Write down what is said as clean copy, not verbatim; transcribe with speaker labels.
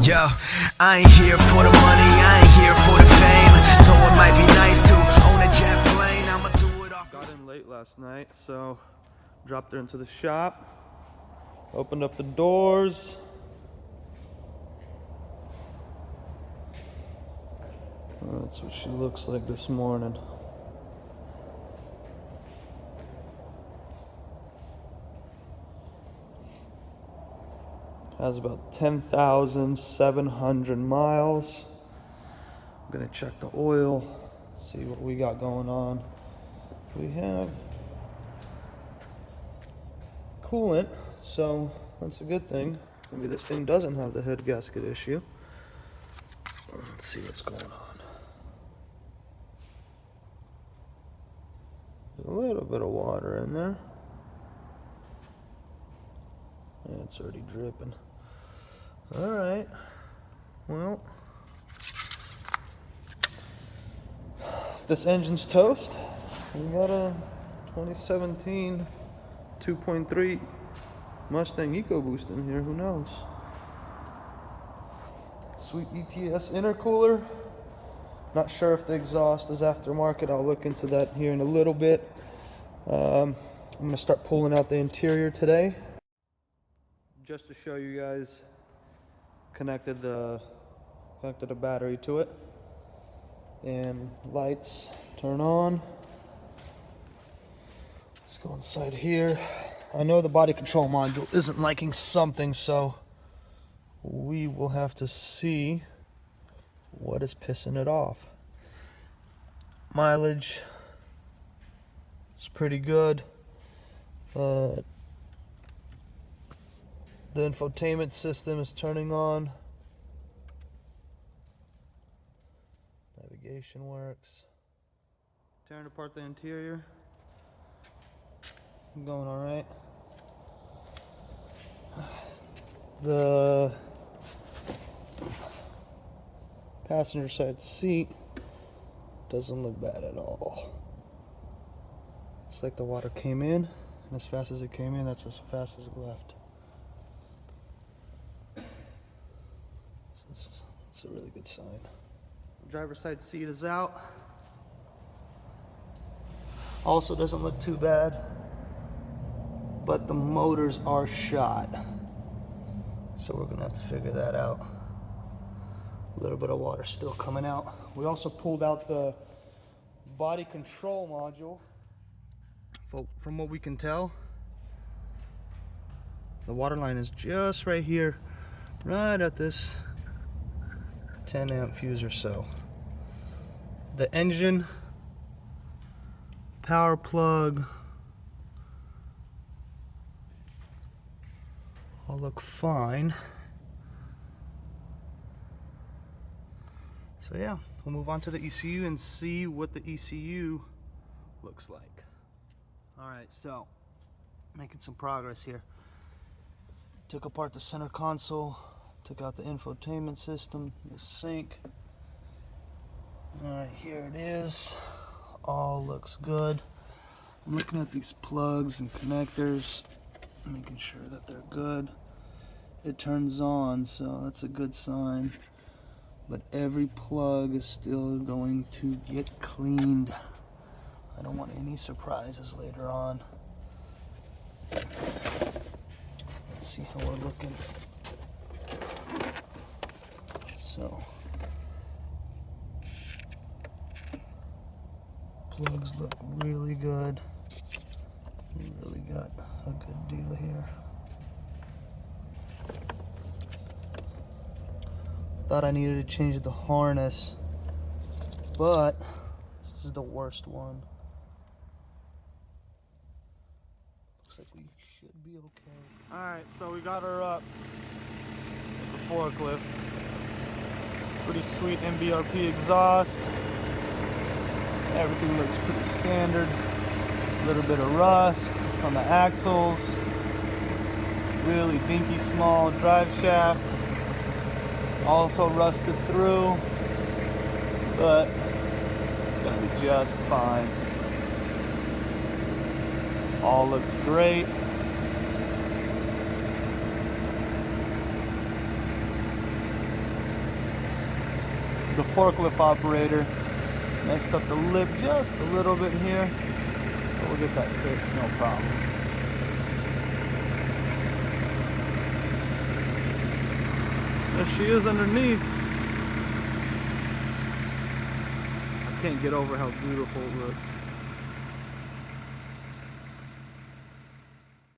Speaker 1: Yo, I ain't here for the money, I ain't here for the fame. Though it might be nice to own a jet plane, I'ma do it off.
Speaker 2: Got in late last night, so dropped her into the shop. Opened up the doors. That's what she looks like this morning. Has about 10,700 miles. I'm gonna check the oil, see what we got going on. We have coolant, so that's a good thing. Maybe this thing doesn't have the head gasket issue. Let's see what's going on. There's a little bit of water in there. Yeah, it's already dripping. All right, well, this engine's toast. We got a 2017 2.3 Mustang EcoBoost in here, who knows? Sweet ETS intercooler. Not sure if the exhaust is aftermarket. I'll look into that here in a little bit. I'm gonna start pulling out the interior today. Just to show you guys, connected a battery to it, and lights turn on. Let's go inside here. I know the body control module isn't liking something, so we will have to see what is pissing it off. Mileage is pretty good. The infotainment system is turning on. Navigation works. Tearing apart the interior. Going all right. The passenger side seat doesn't look bad at all. Looks like the water came in, and as fast as it came in, that's as fast as it left. So that's a really good sign. Driver's side seat is out. Also doesn't look too bad, but the motors are shot. So we're gonna have to figure that out. A little bit of water still coming out. We also pulled out the body control module. From what we can tell, the water line is just right here, right at this 10 amp fuse or so. The engine, power plug, all look fine. So yeah, we'll move on to the ECU and see what the ECU looks like. All right, so making some progress here. Took apart the center console, took out the infotainment system, the sync. All right, here it is. All looks good. I'm looking at these plugs and connectors, making sure that they're good. It turns on, so that's a good sign. But every plug is still going to get cleaned. I don't want any surprises later on. Let's see how we're looking. So, plugs look really good. We really got a good deal here. Thought I needed to change the harness, but this is the worst one. Looks like we should be okay. Alright, so we got her up with the forklift. Pretty sweet MBRP exhaust. Everything looks pretty standard. A little bit of rust on the axles. Really dinky small drive shaft. Also rusted through, but it's gonna be just fine. All looks great. the forklift operator messed up the lip just a little bit here, but we'll get that fixed, no problem. There she is underneath. I can't get over how beautiful it looks.